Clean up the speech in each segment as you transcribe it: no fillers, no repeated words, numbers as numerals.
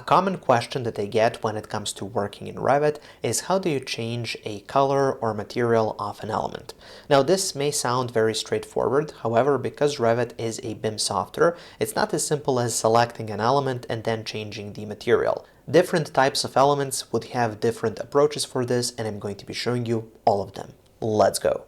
common question that I get when it comes to working in Revit is how do you change a color or material of an element? Now this may sound very straightforward, however, because Revit is a BIM software, it's not as simple as selecting an element and then changing the material. Different types of elements would have different approaches for this, and I'm going to be showing you all of them. Let's go!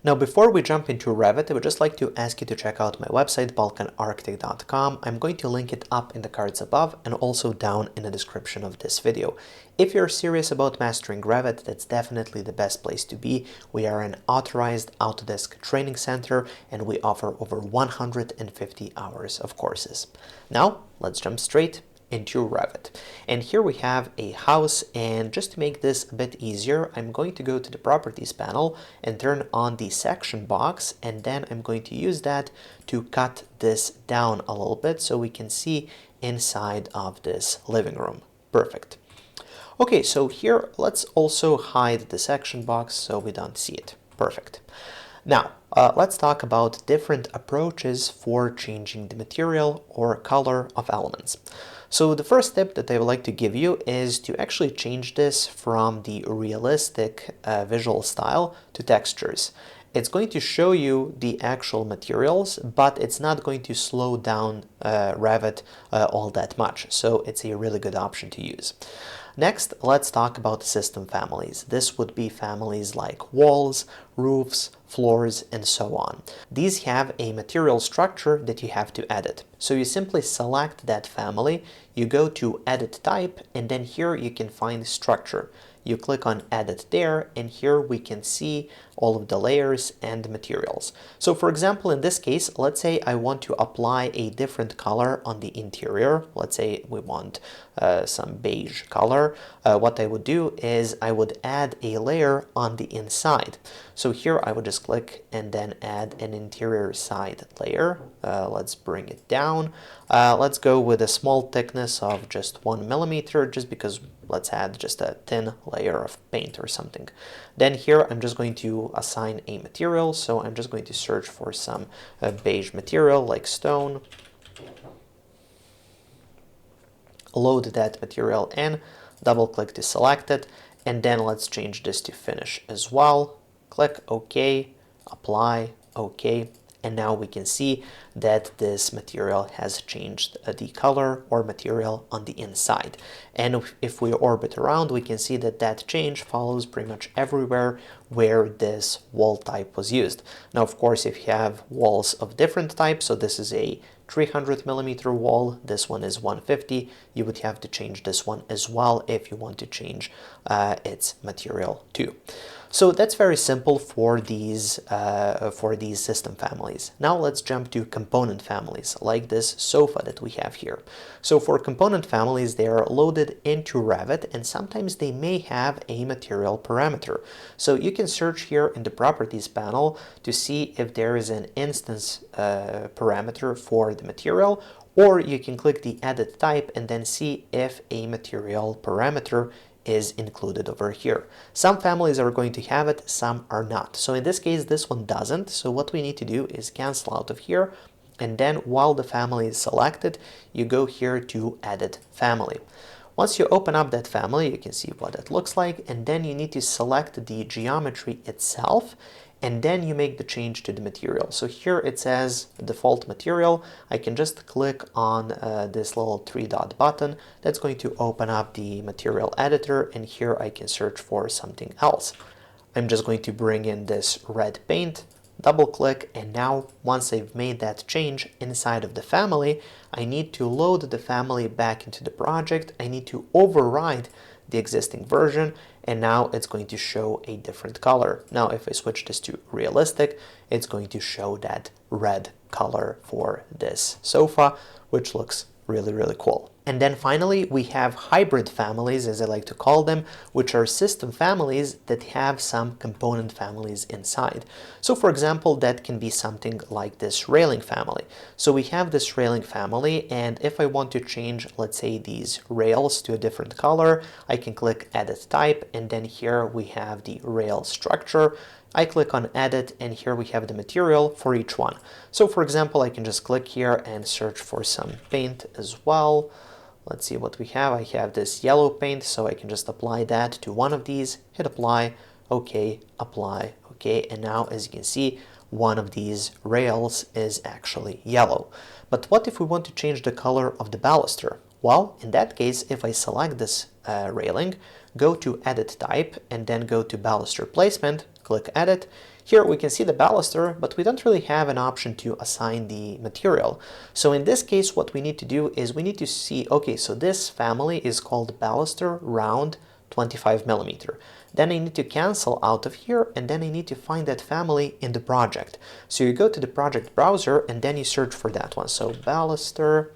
Now, before we jump into Revit, I would just like to ask you to check out my website, balkanarchitect.com. I'm going to link it up in the cards above and also down in the description of this video. If you're serious about mastering Revit, that's definitely the best place to be. We are an authorized Autodesk training center and we offer over 150 hours of courses. Now, let's jump straight into Revit. And here we have a house, and just to make this a bit easier, I'm going to go to the properties panel and turn on the section box, and then I'm going to use that to cut this down a little bit so we can see inside of this living room. Perfect. Okay, so here let's also hide the section box so we don't see it. Perfect. Now, let's talk about different approaches for changing the material or color of elements. So the first tip that I would like to give you is to actually change this from the realistic visual style to textures. It's going to show you the actual materials, but it's not going to slow down Revit all that much. So it's a really good option to use. Next, let's talk about system families. This would be families like walls, roofs, floors, and so on. These have a material structure that you have to edit. So you simply select that family, you go to Edit Type, and then here you can find Structure. You click on Edit there, and here we can see all of the layers and materials. So for example, in this case, let's say I want to apply a different color on the interior. Let's say we want some beige color. What I would do is I would add a layer on the inside. So here I would just click and then add an interior side layer. Let's bring it down. Let's go with a small thickness of just 1 millimeter, just because let's add just a thin layer of paint or something. Then here I'm just going to assign a material. So I'm just going to search for some beige material like stone. Load that material in, double click to select it, and then let's change this to finish as well. Click OK, apply, OK, and now we can see that this material has changed the color or material on the inside. And if we orbit around, we can see that that change follows pretty much everywhere where this wall type was used. Now, of course, if you have walls of different types, so this is a 300 millimeter wall, this one is 150, you would have to change this one as well if you want to change its material too. So that's very simple for these system families. Now let's jump to component families, like this sofa that we have here. So for component families, they are loaded into Revit, and sometimes they may have a material parameter. So you can search here in the properties panel to see if there is an instance parameter for the material, or you can click the edit type and then see if a material parameter is included over here. Some families are going to have it, some are not. So in this case, this one doesn't. So what we need to do is cancel out of here, and then while the family is selected, you go here to Edit Family. Once you open up that family, you can see what it looks like, and then you need to select the geometry itself, and then you make the change to the material. So here it says default material. I can just click on this little 3-dot button. That's going to open up the material editor, and here I can search for something else. I'm just going to bring in this red paint, double click, and now once I've made that change inside of the family, I need to load the family back into the project. I need to override the existing version, and now it's going to show a different color. Now if I switch this to realistic, it's going to show that red color for this sofa, which looks really, really cool. And then finally, we have hybrid families, as I like to call them, which are system families that have some component families inside. So for example, that can be something like this railing family. So we have this railing family, and if I want to change, let's say, these rails to a different color, I can click Edit Type, and then here we have the rail structure. I click on edit, and here we have the material for each one. So for example, I can just click here and search for some paint as well. Let's see what we have. I have this yellow paint, so I can just apply that to one of these, hit apply, okay, apply, okay, and now as you can see, one of these rails is actually yellow. But what if we want to change the color of the baluster? Well, in that case, if I select this railing, go to Edit Type, and then go to Baluster Placement, click Edit. Here we can see the baluster, but we don't really have an option to assign the material. So in this case, what we need to do is we need to see, okay, so this family is called Baluster Round 25mm. Then I need to cancel out of here, and then I need to find that family in the project. So you go to the project browser, and then you search for that one. So baluster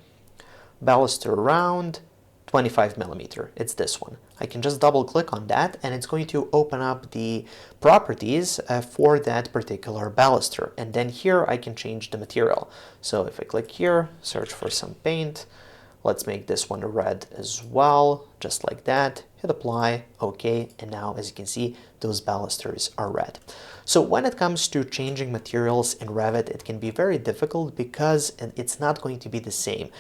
round 25mm. It's this one. I can just double click on that, and it's going to open up the properties for that particular baluster. And then here I can change the material. So if I click here, search for some paint, let's make this one red as well, just like that. Hit apply, okay, and now as you can see, those balusters are red. So when it comes to changing materials in Revit, it can be very difficult because it's not going to be the same.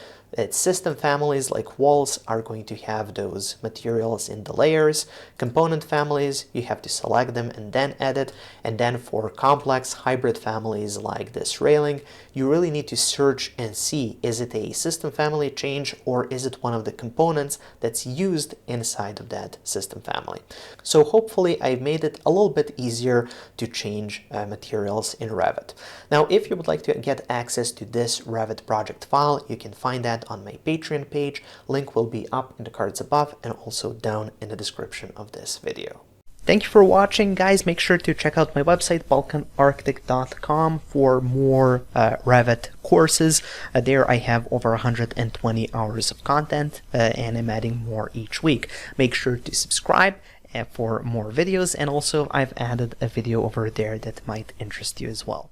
System families like walls are going to have those materials in the layers. Component families, you have to select them and then edit. And then for complex hybrid families like this railing, you really need to search and see, is it a system family change or is it one of the components that's used inside of that system family? So hopefully I've made it a little bit easier to change materials in Revit. Now, if you would like to get access to this Revit project file, you can find that on my Patreon page. Link will be up in the cards above and also down in the description of this video. Thank you for watching, guys. Make sure to check out my website, balkanarchitect.com, for more Revit courses. There I have over 120 hours of content, and I'm adding more each week. Make sure to subscribe for more videos, and also I've added a video over there that might interest you as well.